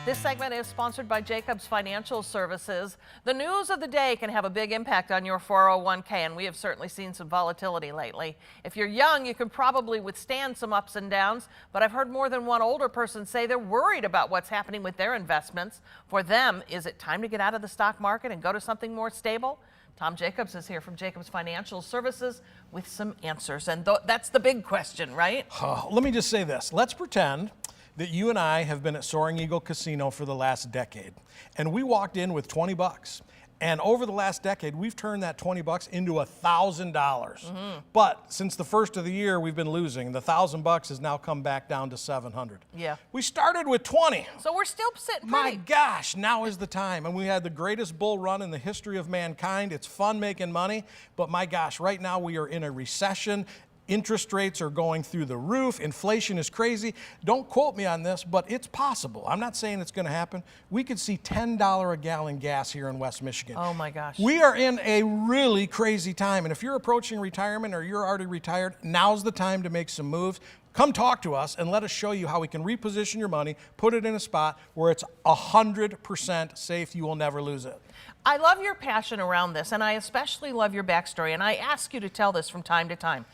This segment is sponsored by Jacobs Financial Services. The news of the day can have a big impact on your 401k, and we have certainly seen some volatility lately. If you're young, you can probably withstand some ups and downs, but I've heard more than one older person say they're worried about what's happening with their investments. For them, is it time to get out of the stock market and go to something more stable? Tom Jacobs is here from Jacobs Financial Services with some answers, and that's the big question, right? Let me just say this. Let's pretend that you and I have been at Soaring Eagle Casino for the last decade, and we walked in with 20 bucks. And over the last decade, we've turned that 20 bucks into $1,000. But since the first of the year, we've been losing. The 1,000 bucks has now come back down to 700. Yeah. We started with 20. So we're still sitting My pretty. gosh, now is the time. And we had the greatest bull run in the history of mankind. It's fun making money, but my gosh, right now we are in a recession. Interest rates are going through the roof. Inflation is crazy. Don't quote me on this, but it's possible. I'm not saying it's going to happen. We could see $10 a gallon gas here in West Michigan. Oh my gosh. We are in a really crazy time. And if you're approaching retirement or you're already retired, now's the time to make some moves. Come talk to us and let us show you how we can reposition your money, put it in a spot where it's 100% safe. You will never lose it. I love your passion around this, and I especially love your backstory. And I ask you to tell this from time to time.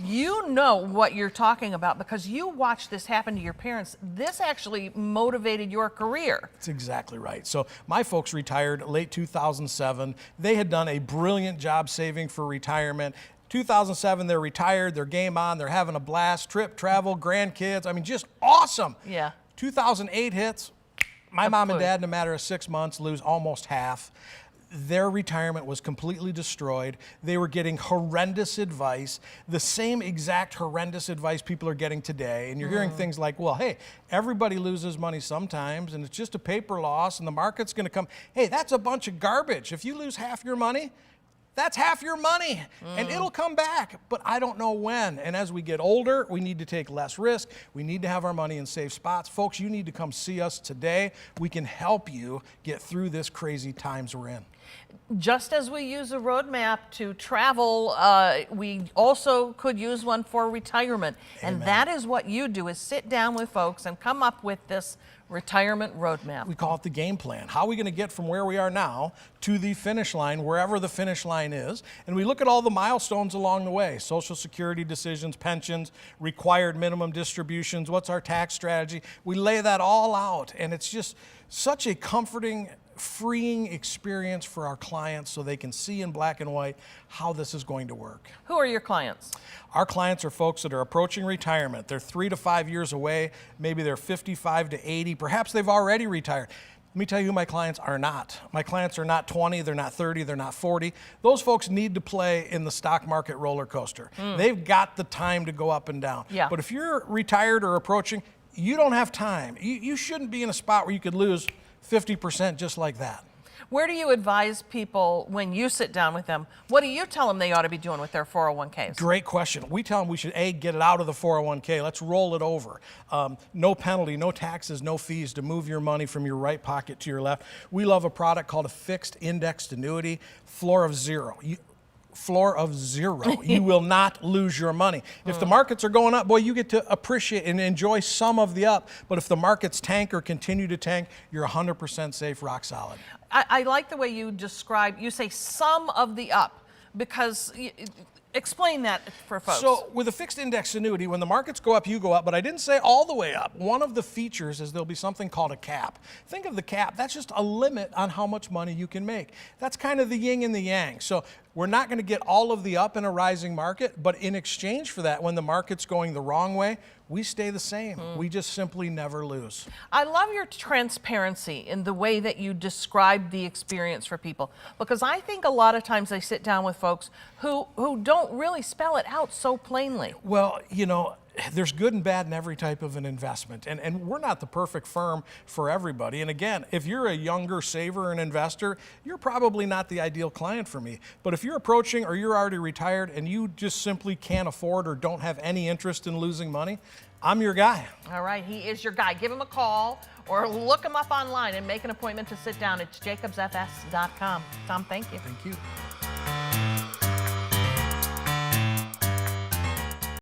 You know what you're talking about because you watched this happen to your parents. This actually motivated your career. That's exactly right. So my folks retired late 2007. They had done a brilliant job saving for retirement. 2007, they're retired, they're game on, they're having a blast, trip, travel, grandkids. I mean, just awesome. Yeah. 2008 hits. My mom and dad, in a matter of 6 months, lose almost half. Their retirement was completely destroyed. They were getting horrendous advice, the same exact horrendous advice people are getting today. And you're hearing things like, well, hey, everybody loses money sometimes, and it's just a paper loss, and the market's going to come. Hey, that's a bunch of garbage. If you lose half your money, that's half your money, and it'll come back, but I don't know when. And as we get older, we need to take less risk. We need to have our money in safe spots. Folks, you need to come see us today. We can help you get through this crazy times we're in. Just as we use a roadmap to travel, we also could use one for retirement. Amen. And that is what you do, is sit down with folks and come up with this retirement roadmap. We call it the game plan. How are we going to get from where we are now to the finish line, wherever the finish line is? And we look at all the milestones along the way: Social Security decisions, pensions, required minimum distributions, what's our tax strategy? We lay that all out, and it's just such a comforting, freeing experience for our clients so they can see in black and white how this is going to work. Who are your clients? Our clients are folks that are approaching retirement. They're 3 to 5 years away. Maybe they're 55 to 80. Perhaps they've already retired. Let me tell you who my clients are not. My clients are not 20, they're not 30, they're not 40. Those folks need to play in the stock market roller coaster. They've got the time to go up and down. Yeah. But if you're retired or approaching, you don't have time. You shouldn't be in a spot where you could lose 50% just like that. Where do you advise people when you sit down with them? What do you tell them they ought to be doing with their 401ks? Great question. We tell them we should, get it out of the 401k. Let's roll it over. No penalty, no taxes, no fees to move your money from your right pocket to your left. We love a product called a fixed indexed annuity, floor of zero. Floor of zero. You will not lose your money. If the markets are going up, boy, you get to appreciate and enjoy some of the up. But if the markets tank or continue to tank, you're 100% safe, rock solid. I like the way you describe, you say some of the up, because explain that for folks. So with a fixed index annuity, when the markets go up, you go up, but I didn't say all the way up. One of the features is there'll be something called a cap. Think of the cap, that's just a limit on how much money you can make. That's kind of the yin and the yang. So we're not going to get all of the up in a rising market, but in exchange for that, when the market's going the wrong way, we stay the same. We just simply never lose. I love your transparency in the way that you describe the experience for people, because I think a lot of times I sit down with folks who don't really spell it out so plainly. Well, you know, there's good and bad in every type of an investment, and we're not the perfect firm for everybody. And again, if you're a younger saver and investor, you're probably not the ideal client for me. But if you're approaching or you're already retired and you just simply can't afford or don't have any interest in losing money, I'm your guy. All right, he is your guy. Give him a call or look him up online and make an appointment to sit down. It's jacobsfs.com. Tom, thank you. Thank you.